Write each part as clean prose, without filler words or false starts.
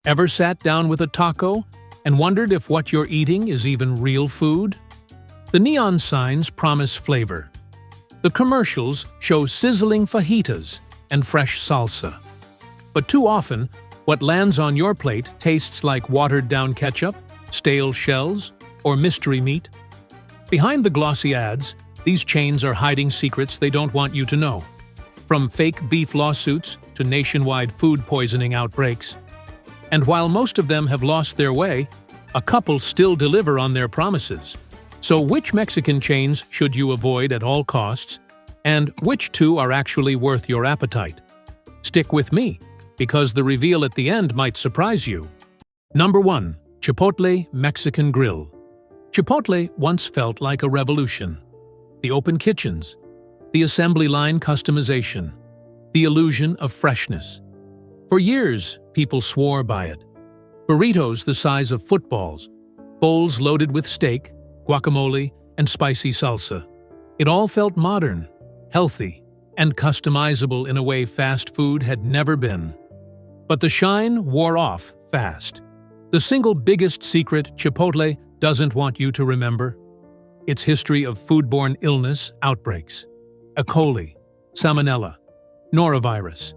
Ever sat down with a taco and wondered if what you're eating is even real food? The neon signs promise flavor. The commercials show sizzling fajitas and fresh salsa. But too often, what lands on your plate tastes like watered-down ketchup, stale shells, or mystery meat. Behind the glossy ads, these chains are hiding secrets they don't want you to know. From fake beef lawsuits to nationwide food poisoning outbreaks. And while most of them have lost their way, a couple still deliver on their promises. So which Mexican chains should you avoid at all costs? And which two are actually worth your appetite? Stick with me, because the reveal at the end might surprise you. Number 1. Chipotle Mexican Grill. Chipotle once felt like a revolution. The open kitchens, the assembly line customization, the illusion of freshness. For years, people swore by it. Burritos the size of footballs, bowls loaded with steak, guacamole, and spicy salsa. It all felt modern, healthy, and customizable in a way fast food had never been. But the shine wore off fast. The single biggest secret Chipotle doesn't want you to remember? Its history of foodborne illness outbreaks. E. coli, salmonella, norovirus.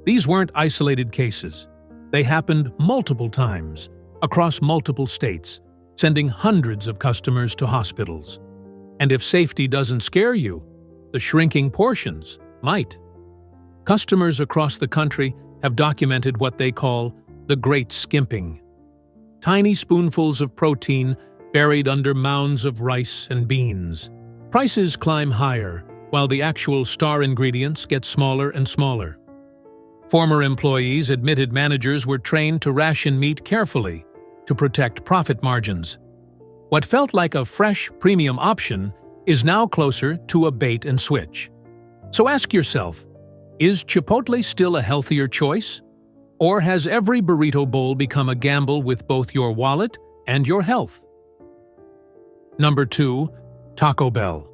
These weren't isolated cases. They happened multiple times, across multiple states, sending hundreds of customers to hospitals. And if safety doesn't scare you, the shrinking portions might. Customers across the country have documented what they call the Great Skimping. Tiny spoonfuls of protein buried under mounds of rice and beans. Prices climb higher, while the actual star ingredients get smaller and smaller. Former employees admitted managers were trained to ration meat carefully to protect profit margins. What felt like a fresh, premium option is now closer to a bait and switch. So ask yourself, is Chipotle still a healthier choice? Or has every burrito bowl become a gamble with both your wallet and your health? Number 2. Taco Bell.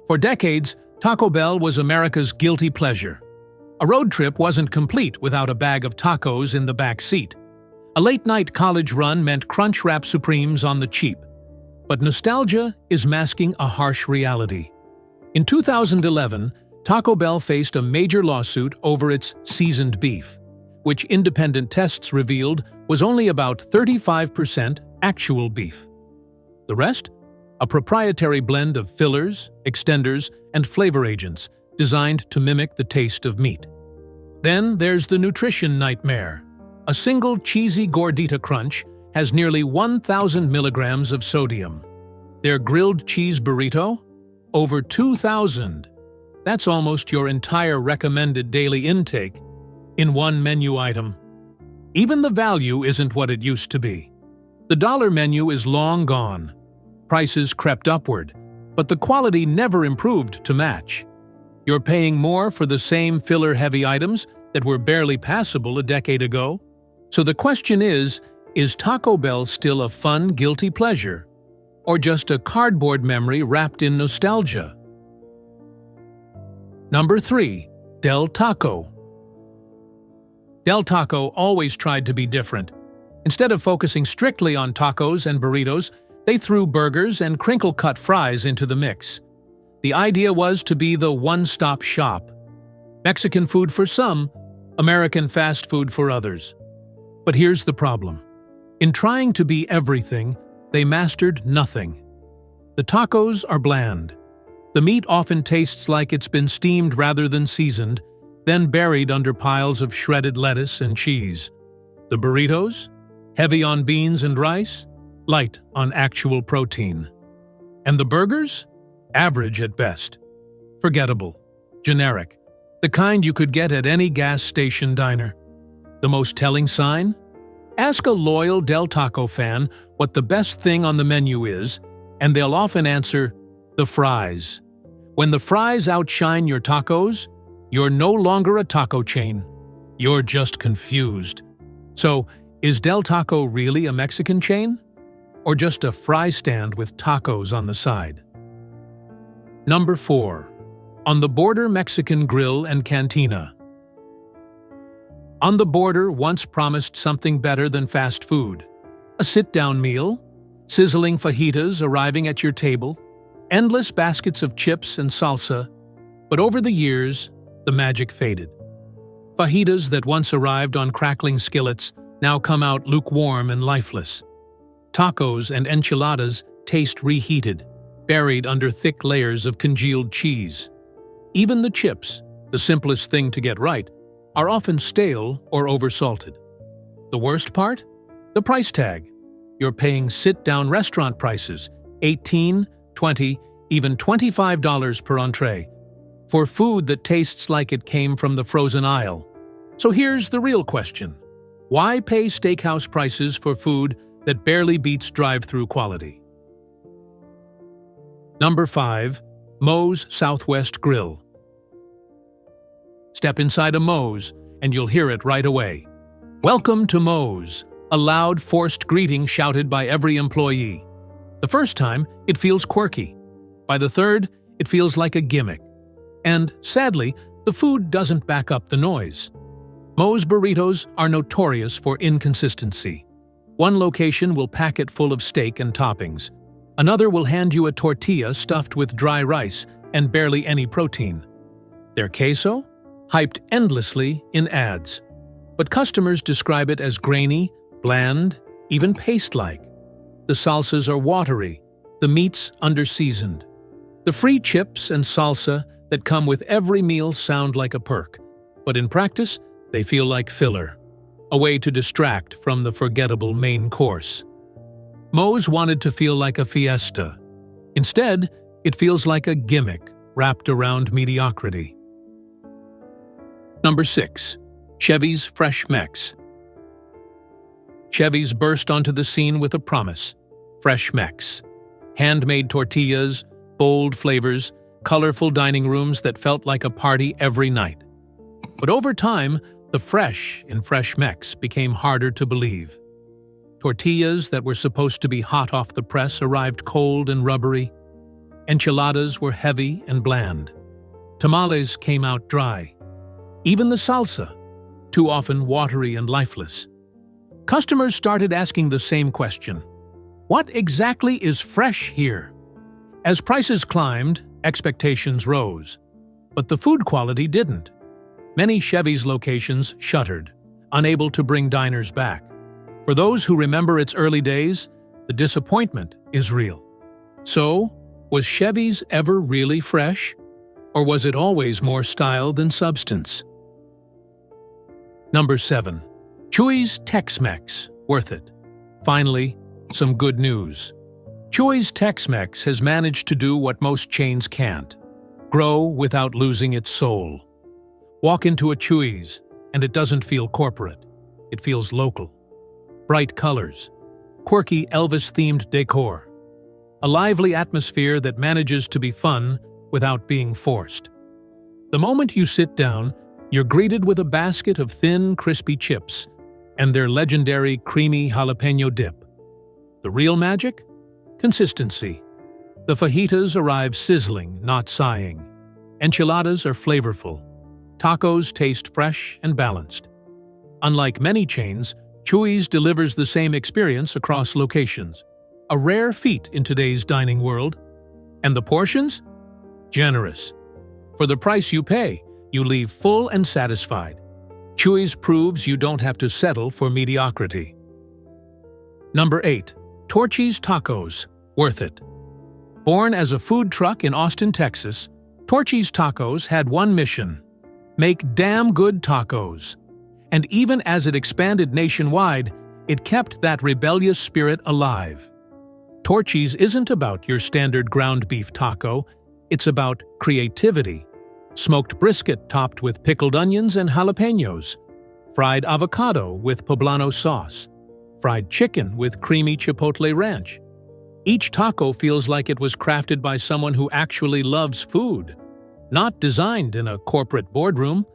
For decades, Taco Bell was America's guilty pleasure. A road trip wasn't complete without a bag of tacos in the back seat. A late-night college run meant Crunch Wrap Supremes on the cheap. But nostalgia is masking a harsh reality. In 2011, Taco Bell faced a major lawsuit over its seasoned beef, which independent tests revealed was only about 35% actual beef. The rest? A proprietary blend of fillers, extenders, and flavor agents designed to mimic the taste of meat. Then there's the nutrition nightmare. A single cheesy gordita crunch has nearly 1,000 milligrams of sodium. Their grilled cheese burrito? Over 2,000. That's almost your entire recommended daily intake in one menu item. Even the value isn't what it used to be. The dollar menu is long gone. Prices crept upward, but the quality never improved to match. You're paying more for the same filler-heavy items that were barely passable a decade ago. So the question is Taco Bell still a fun, guilty pleasure? Or just a cardboard memory wrapped in nostalgia? Number 3. Del Taco. Del Taco always tried to be different. Instead of focusing strictly on tacos and burritos, they threw burgers and crinkle-cut fries into the mix. The idea was to be the one-stop shop. Mexican food for some, American fast food for others. But here's the problem. In trying to be everything, they mastered nothing. The tacos are bland. The meat often tastes like it's been steamed rather than seasoned, then buried under piles of shredded lettuce and cheese. The burritos? Heavy on beans and rice, light on actual protein. And the burgers? Average at best. Forgettable. Generic. The kind you could get at any gas station diner. The most telling sign? Ask a loyal Del Taco fan what the best thing on the menu is, and they'll often answer, the fries. When the fries outshine your tacos, you're no longer a taco chain. You're just confused. So, is Del Taco really a Mexican chain? Or just a fry stand with tacos on the side? Number 4. On the Border Mexican Grill and Cantina. On the Border once promised something better than fast food. A sit-down meal, sizzling fajitas arriving at your table, endless baskets of chips and salsa, but over the years, the magic faded. Fajitas that once arrived on crackling skillets now come out lukewarm and lifeless. Tacos and enchiladas taste reheated, buried under thick layers of congealed cheese. Even the chips, the simplest thing to get right, are often stale or oversalted. The worst part? The price tag. You're paying sit-down restaurant prices, $18, $20, even $25 per entree, for food that tastes like it came from the frozen aisle. So here's the real question. Why pay steakhouse prices for food that barely beats drive-thru quality? Number 5. Moe's Southwest Grill. Step inside a Moe's and you'll hear it right away. Welcome to Moe's, a loud, forced greeting shouted by every employee. The first time, it feels quirky. By the third, it feels like a gimmick. And, sadly, the food doesn't back up the noise. Moe's burritos are notorious for inconsistency. One location will pack it full of steak and toppings. Another will hand you a tortilla stuffed with dry rice and barely any protein. Their queso? Hyped endlessly in ads. But customers describe it as grainy, bland, even paste-like. The salsas are watery, the meats under-seasoned. The free chips and salsa that come with every meal sound like a perk, but in practice, they feel like filler, a way to distract from the forgettable main course. Moe's wanted to feel like a fiesta. Instead, it feels like a gimmick wrapped around mediocrity. Number 6. Chevy's Fresh Mex. Chevy's burst onto the scene with a promise. Fresh Mex. Handmade tortillas, bold flavors, colorful dining rooms that felt like a party every night. But over time, the fresh in Fresh Mex became harder to believe. Tortillas that were supposed to be hot off the press arrived cold and rubbery. Enchiladas were heavy and bland. Tamales came out dry. Even the salsa, too often watery and lifeless. Customers started asking the same question. What exactly is fresh here? As prices climbed, expectations rose. But the food quality didn't. Many Chevy's locations shuttered, unable to bring diners back. For those who remember its early days, the disappointment is real. So, was Chevy's ever really fresh? Or was it always more style than substance? Number 7. Chuys Tex-Mex. Worth it. Finally, some good news. Chuys Tex-Mex has managed to do what most chains can't. Grow without losing its soul. Walk into a Chuys, and it doesn't feel corporate. It feels local. Bright colors. Quirky Elvis-themed decor. A lively atmosphere that manages to be fun without being forced. The moment you sit down, you're greeted with a basket of thin, crispy chips and their legendary creamy jalapeno dip. The real magic? Consistency. The fajitas arrive sizzling, not sighing. Enchiladas are flavorful. Tacos taste fresh and balanced. Unlike many chains, Chuys delivers the same experience across locations. A rare feat in today's dining world. And the portions? Generous. For the price you pay, you leave full and satisfied. Chuys proves you don't have to settle for mediocrity. Number 8. Torchy's Tacos. Worth it. Born as a food truck in Austin, Texas, Torchy's Tacos had one mission: make damn good tacos. And even as it expanded nationwide, it kept that rebellious spirit alive. Torchy's isn't about your standard ground beef taco, it's about creativity. Smoked brisket topped with pickled onions and jalapenos, fried avocado with poblano sauce, fried chicken with creamy Chipotle ranch. Each taco feels like it was crafted by someone who actually loves food, not designed in a corporate boardroom.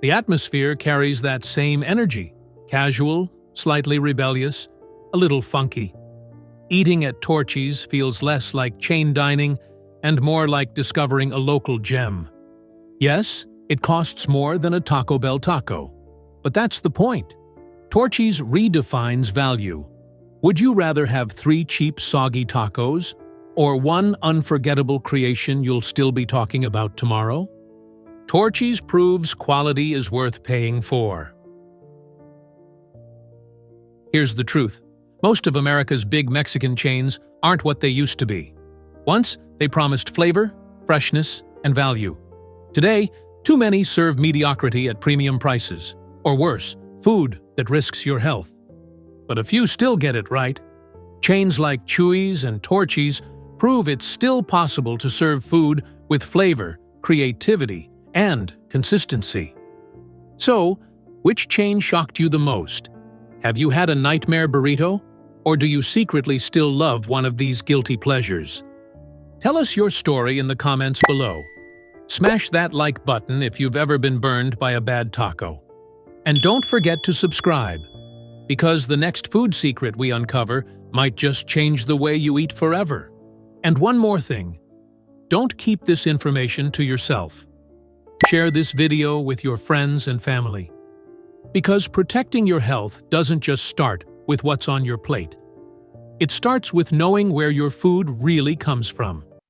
The atmosphere carries that same energy, casual, slightly rebellious, a little funky. Eating at Torchy's feels less like chain dining and more like discovering a local gem. Yes, it costs more than a Taco Bell taco, But that's the point. Torchys redefines value. Would you rather have 3 cheap, soggy tacos or 1 unforgettable creation you'll still be talking about tomorrow? Torchys proves quality is worth paying for. Here's the truth. Most of America's big Mexican chains aren't what they used to be. Once, they promised flavor, freshness, and value. Today, too many serve mediocrity at premium prices, or worse, food that risks your health. But a few still get it right. Chains like Chuys and Torchys prove it's still possible to serve food with flavor, creativity, and consistency. So, which chain shocked you the most? Have you had a nightmare burrito? Or do you secretly still love one of these guilty pleasures? Tell us your story in the comments below. Smash that like button if you've ever been burned by a bad taco. And don't forget to subscribe, because the next food secret we uncover might just change the way you eat forever. And one more thing, don't keep this information to yourself. Share this video with your friends and family. Because protecting your health doesn't just start with what's on your plate. It starts with knowing where your food really comes from.